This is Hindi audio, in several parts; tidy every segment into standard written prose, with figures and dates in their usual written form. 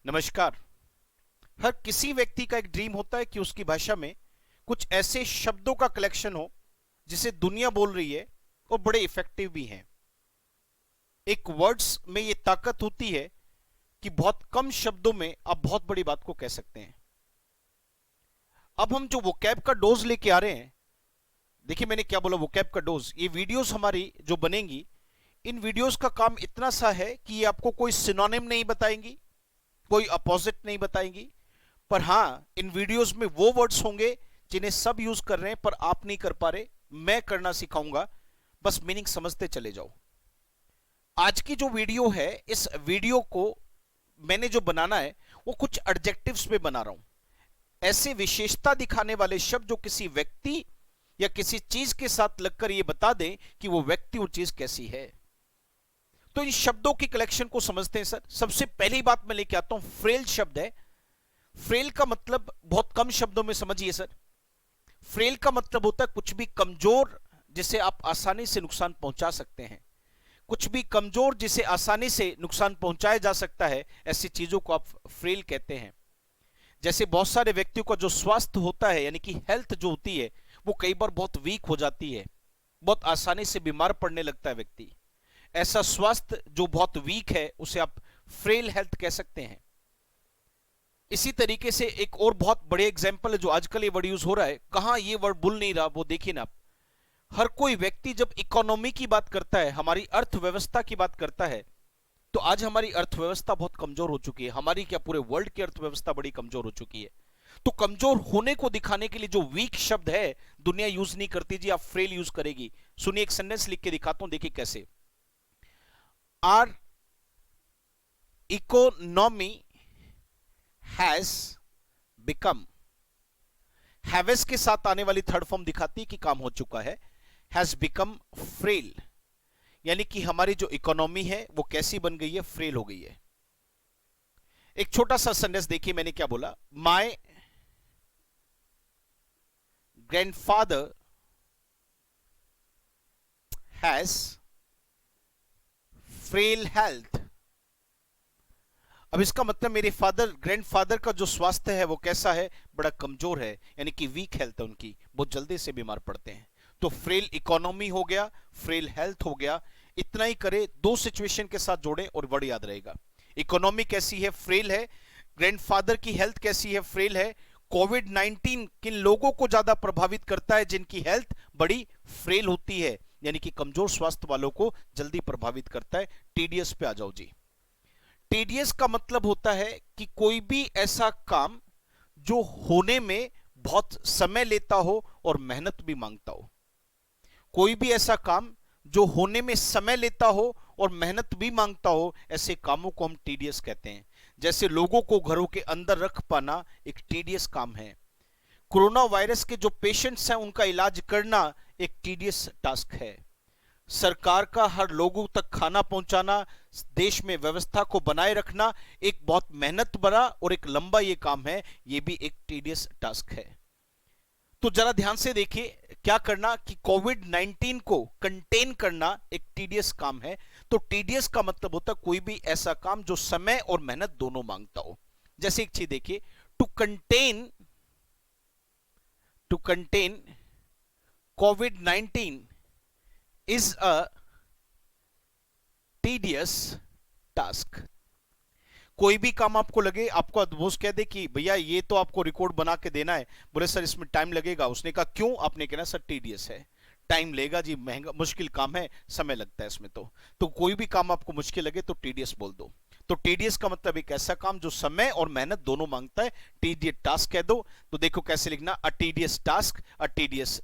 नमस्कार। हर किसी व्यक्ति का एक ड्रीम होता है कि उसकी भाषा में कुछ ऐसे शब्दों का कलेक्शन हो जिसे दुनिया बोल रही है और बड़े इफेक्टिव भी हैं। एक वर्ड्स में ये ताकत होती है कि बहुत कम शब्दों में आप बहुत बड़ी बात को कह सकते हैं। अब हम जो वोकैब का डोज लेके आ रहे हैं, देखिए मैंने क्या बोला, वोकैब का डोज। ये वीडियोस हमारी जो बनेंगी, इन वीडियोस का काम इतना सा है कि ये आपको कोई सिनोनिम नहीं बताएंगी, कोई अपोजिट नहीं बताएंगी, पर हां इन वीडियोस में वो वर्ड्स होंगे जिन्हें सब यूज कर रहे हैं पर आप नहीं कर पा रहे। मैं करना सिखाऊंगा, बस मीनिंग समझते चले जाओ। आज की जो वीडियो है, इस वीडियो को मैंने जो बनाना है वो कुछ एडजेक्टिव्स पे बना रहा हूं, ऐसे विशेषता दिखाने वाले शब्द जो किसी व्यक्ति या किसी चीज के साथ लगकर ये बता दें कि वो व्यक्ति और चीज कैसी है। तो इन शब्दों की कलेक्शन को समझते हैं सर। सबसे पहली बात मैं लेके आता हूं, फ्रेल शब्द है। फ्रेल का मतलब बहुत कम शब्दों में समझिए सर। फ्रेल का मतलब होता है कुछ भी कमजोर जिसे आप आसानी से नुकसान पहुंचा सकते हैं। कुछ भी कमजोर जिसे आसानी से नुकसान पहुंचाया जा सकता है, ऐसी चीजों को आप फ्रेल कहते हैं। जैसे बहुत सारे व्यक्तियों का जो स्वास्थ्य होता है, यानी कि हेल्थ जो होती है, वो कई बार बहुत वीक हो जाती है, बहुत आसानी से बीमार पड़ने लगता है व्यक्ति। ऐसा स्वास्थ्य जो बहुत वीक है उसे आप फ्रेल हेल्थ कह सकते हैं। इसी तरीके से एक और बहुत बड़े एग्जांपल है जो आजकल ये वर्ड यूज हो रहा है। कहां ये वर्ड भूल नहीं रहा, वो देखिए ना आप। हर कोई व्यक्ति जब इकोनॉमी की बात करता है, हमारी अर्थव्यवस्था की बात करता है, तो आज हमारी अर्थव्यवस्था बहुत कमजोर हो चुकी है। हमारी क्या, पूरे वर्ल्ड की अर्थव्यवस्था बड़ी कमजोर हो चुकी है। तो कमजोर होने को दिखाने के लिए जो वीक शब्द है दुनिया यूज नहीं करती जी, आप फ्रेल यूज करेगी। सुनिए, एक सेंटेंस लिख के दिखाता हूं, देखिए कैसे। आर इकोनॉमी हैज बिकम, हैवेस के साथ आने वाली थर्ड फॉर्म दिखाती है कि काम हो चुका है। हैज बिकम फ्रेल, यानी कि हमारी जो इकोनॉमी है वो कैसी बन गई है, फ्रेल हो गई है। एक छोटा सा सेंटेंस देखिए मैंने क्या बोला। My grandfather has frail health. अब इसका मतलब मेरे फादर, ग्रैंडफादर का जो स्वास्थ्य है वो कैसा है, बड़ा कमजोर है, यानी कि वीक हेल्थ है उनकी, बहुत जल्दी से बीमार पड़ते हैं। तो फ्रेल इकोनॉमी हो गया, फ्रेल हेल्थ हो गया। इतना ही करे, दो सिचुएशन के साथ जोड़े और वर्ड याद रहेगा। इकोनॉमी कैसी है, फ्रेल है। ग्रैंडफादर की हेल्थ कैसी है, फ्रेल है। कोविड-19 किन लोगों को ज्यादा प्रभावित करता है, जिनकी हेल्थ बड़ी फ्रेल होती है, यानी कि कमजोर स्वास्थ्य वालों को जल्दी प्रभावित करता है। टीडीएस पे आ जाओ जी। टीडीएस का मतलब होता है कि कोई भी ऐसा काम जो होने में बहुत समय लेता हो और मेहनत भी मांगता हो। कोई भी ऐसा काम जो होने में समय लेता हो और मेहनत भी मांगता हो, ऐसे कामों को हम टीडीएस कहते हैं। जैसे लोगों को घरों के अंदर रख पाना एक टीडीएस काम है। कोरोना वायरस के जो पेशेंट्स हैं उनका इलाज करना एक टीडीएस टास्क है। सरकार का हर लोगों तक खाना पहुंचाना, देश में व्यवस्था को बनाए रखना एक बहुत मेहनत भरा और एक लंबा ये काम है, ये भी एक टीडीएस टास्क है। तो जरा ध्यान से देखिए क्या करना कि कोविड-19 को कंटेन करना एक टीडीएस काम है। तो टीडीएस का मतलब होता है कोई भी ऐसा काम जो समय और मेहनत दोनों मांगता हो। जैसे एक चीज देखिए, टू कंटेन कोविड-19 is a tedious task। कोई भी काम आपको लगे, आपको बॉस कह दे कि भैया ये तो आपको रिकॉर्ड बना के देना है, बोले सर इसमें टाइम लगेगा, उसने कहा क्यों, आपने कहना सर टीडीएस है, टाइम लेगा जी, महंगा मुश्किल काम है, समय लगता है इसमें। तो कोई भी काम आपको मुश्किल लगे तो टीडीएस बोल दो। तो टीडीएस का मतलब एक ऐसा काम जो समय और मेहनत दोनों मांगता है, टीडीएस टास्क कह दो। तो देखो कैसे लिखना, a TDS task, a TDS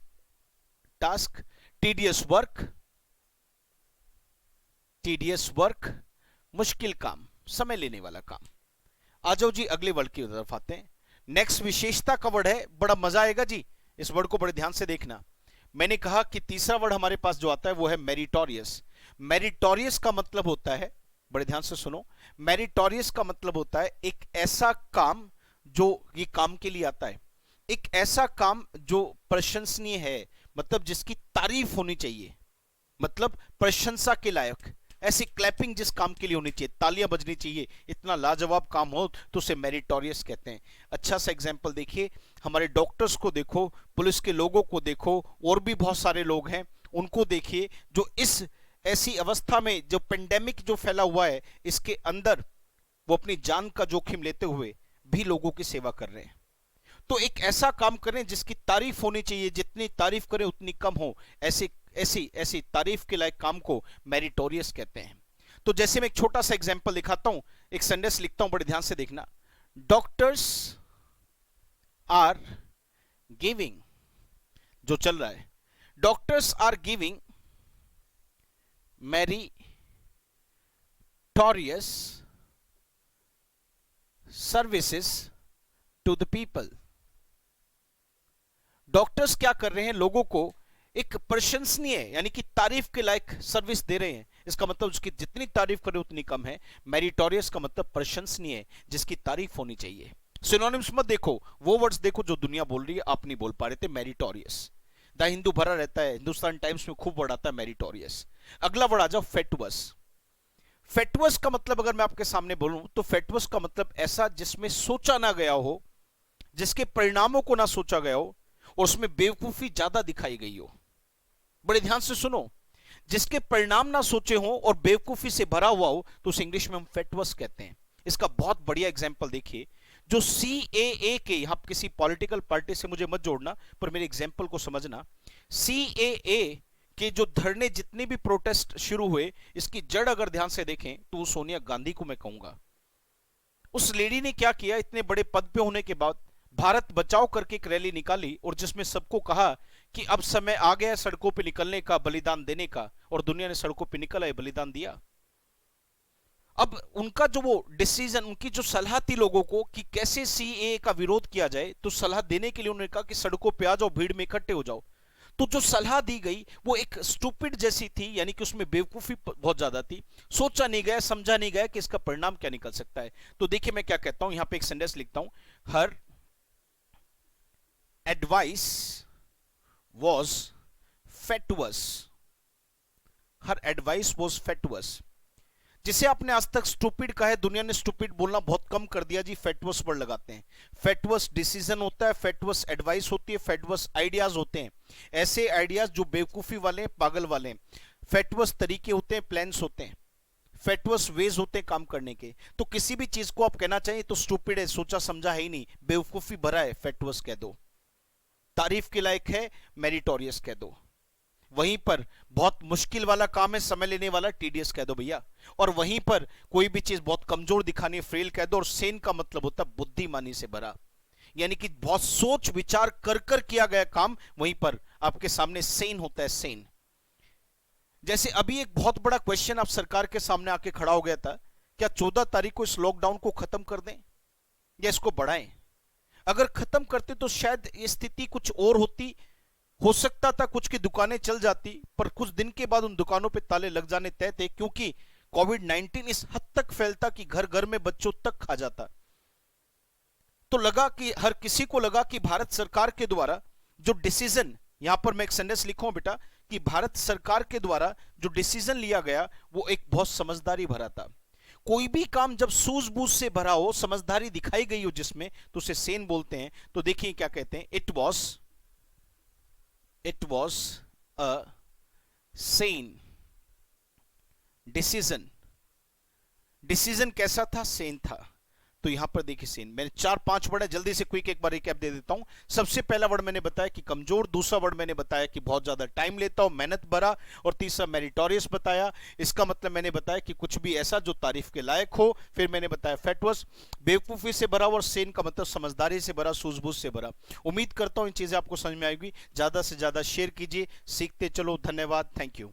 task, TDS work, TDS work, मुश्किल काम, समय लेने वाला काम। आ जाओ जी अगले वर्ड की तरफ आते हैं। नेक्स्ट विशेषता का वर्ड है, बड़ा मजा आएगा जी, इस वर्ड को बड़े ध्यान से देखना। मैंने कहा कि तीसरा वर्ड हमारे पास जो आता है वो है मेरिटोरियस। मेरिटोरियस का मतलब होता है, बड़े ध्यान से सुनो, मेरिटोरियस का मतलब होता है एक ऐसा काम जो ये काम के लिए आता है, एक ऐसा काम जो प्रशंसनीय है, मतलब जिसकी तारीफ होनी चाहिए, मतलब प्रशंसा के लायक। ऐसी क्लैपिंग जिस काम के लिए होनी चाहिए, तालियां बजनी चाहिए, इतना लाजवाब काम हो तो उसे मेरिटोरियस कहते हैं। अच्छा सा एग्जाम्पल देखिए, हमारे डॉक्टर्स को देखो, पुलिस के लोगों को देखो, और भी बहुत सारे लोग हैं उनको देखिए, जो इस ऐसी अवस्था में, जो पेंडेमिक जो फैला हुआ है इसके अंदर, वो अपनी जान का जोखिम लेते हुए भी लोगों की सेवा कर रहे हैं। तो एक ऐसा काम करें जिसकी तारीफ होनी चाहिए, जितनी तारीफ करें उतनी कम हो, ऐसे ऐसी ऐसी तारीफ के लायक काम को मेरिटोरियस कहते हैं। तो जैसे मैं एक छोटा सा एग्जांपल दिखाता हूं, एक सेंटेंस लिखता हूं, बड़े ध्यान से देखना। डॉक्टर्स आर गिविंग, जो चल रहा है, doctors are giving meritorious services to the people. Doctors क्या कर रहे हैं, लोगों को एक प्रशंसनीय यानी कि तारीफ के लायक सर्विस दे रहे हैं। इसका मतलब उसकी जितनी तारीफ करें उतनी कम है। मेरिटोरियस का मतलब प्रशंसनीय, जिसकी तारीफ होनी चाहिए। सिनोनिम्स मत देखो, वो वर्ड्स देखो जो दुनिया बोल रही है, आप नहीं बोल पा रहे थे। मेरिटोरियस, द हिंदू भरा रहता है, हिंदुस्तान टाइम्स में खूब वर्ड आता है मेरिटोरियस। अगला वर्ड आ जाओ, फेटुअस। फेटुअस का मतलब अगर मैं आपके सामने बोलूं तो फेटुअस का मतलब ऐसा जिसमें सोचा ना गया हो, जिसके परिणामों को ना सोचा गया हो, और उसमें बेवकूफी ज्यादा दिखाई गई हो। बड़े ध्यान से सुनो, जिसके परिणाम ना सोचे हो और बेवकूफी से भरा हुआ हो तो उसे इंग्लिश में हम फेटुअस कहते हैं। इसका बहुत बढ़िया एग्जांपल देखिए, जो CAA के, यहां किसी पॉलिटिकल पार्टी से मुझे मत जोड़ना, पर मेरे एग्जांपल को समझना। CAA के जो धरने, जितने भी प्रोटेस्ट शुरू हुए, इसकी जड़ अगर ध्यान से देखें तो वो सोनिया गांधी को मैं कहूंगा। उस लेडी ने क्या किया, इतने बड़े पद पे होने के बाद भारत बचाओ करके एक रैली निकाली, और जिसमें सबको कहा कि अब समय आ गया सड़कों पे निकलने का, बलिदान देने का, और दुनिया ने सड़कों पे निकल आए, बलिदान दिया। अब उनका जो वो डिसीजन, उनकी जो सलाह थी लोगों को कि कैसे CAA का विरोध किया जाए, तो सलाह देने के लिए उन्होंने कहा कि सड़कों पे आ जाओ, भीड़ में इकट्ठे हो जाओ। तो जो सलाह दी गई वो एक स्टूपिड जैसी थी, यानी कि उसमें बेवकूफी बहुत ज्यादा थी, सोचा नहीं गया, समझा नहीं गया कि इसका परिणाम क्या निकल सकता है। तो देखिए मैं क्या कहता हूं, यहां पे एक सेंटेंस लिखता हूं, हर advice was fatuous, her advice was fatuous। जिसे आपने आज तक स्टूपिड कहा है, दुनिया ने स्टूपिड बोलना बहुत कम कर दिया जी, फेटुअस वर्ड लगाते हैं। फेटुअस डिसीजन होता है, फेटुअस एडवाइस होती है, फेटुअस आइडियाज होते हैं, ऐसे आइडियाज जो बेवकूफी वाले, पागल वाले। फेटुअस तरीके होते हैं, प्लान्स होते हैं, फेटुअस वेज होते हैं काम करने के। तो किसी भी चीज को आप कहना चाहिए तो स्टूपिड है, सोचा समझा है ही नहीं, बेवकूफी भरा है, फेटुअस कह दो। तारीफ के लायक है, मेरिटोरियस कह दो। वहीं पर बहुत मुश्किल वाला काम है, समय लेने वाला, टीडियस कह दो भैया। और वहीं पर कोई भी चीज बहुत कमजोर दिखानी है, फ्रेल कह दो। और सेन का मतलब होता है बुद्धिमानी से भरा, यानी कि बहुत सोच विचार कर कर किया गया काम, वहीं पर आपके सामने सेन होता है, सेन। जैसे अभी एक बहुत बड़ा क्वेश्चन आप सरकार के सामने आके खड़ा हो गया था, क्या 14 तारीख को इस लॉकडाउन को खत्म कर दें या इसको बढ़ाएं? अगर खत्म करते तो शायद ये स्थिति कुछ और होती, हो सकता था कुछ की दुकानें चल जाती, पर कुछ दिन के बाद उन दुकानों पे ताले लग जाने तय थे, क्योंकि कोविड-19 इस हद तक फैलता कि घर घर में बच्चों तक खा जाता। तो लगा कि हर किसी को लगा कि भारत सरकार के द्वारा जो डिसीजन, यहां पर मैं एक सेंटेंस लिखूं बेटा, कि भारत सरकार के द्वारा जो डिसीजन लिया गया वो एक बहुत समझदारी भरा था। कोई भी काम जब सूझबूझ से भरा हो, समझदारी दिखाई गई हो जिसमें, तो उसे सेन बोलते हैं। तो देखिए क्या कहते हैं, it was a Sen decision. Decision कैसा था? सेन था। तो यहां पर देखिए सेन, मैंने 4-5 वर्ड है, जल्दी से क्विक एक बार रिकैप दे देता हूं। सबसे पहला वर्ड मैंने बताया कि कमजोर, दूसरा वर्ड मैंने बताया कि बहुत ज्यादा टाइम लेता हो, मेहनत भरा, और तीसरा मेरिटोरियस बताया। इसका मतलब मैंने बताया कि कुछ भी ऐसा जो तारीफ के लायक हो। फिर मैंने बताया फेटुअस, बेवकूफी से भरा, और सेन का मतलब समझदारी से भरा, सूझबूझ से भरा। उम्मीद करता हूं इन चीजें आपको समझ में आएगी। ज्यादा से ज्यादा शेयर कीजिए, सीखते चलो। धन्यवाद, थैंक यू।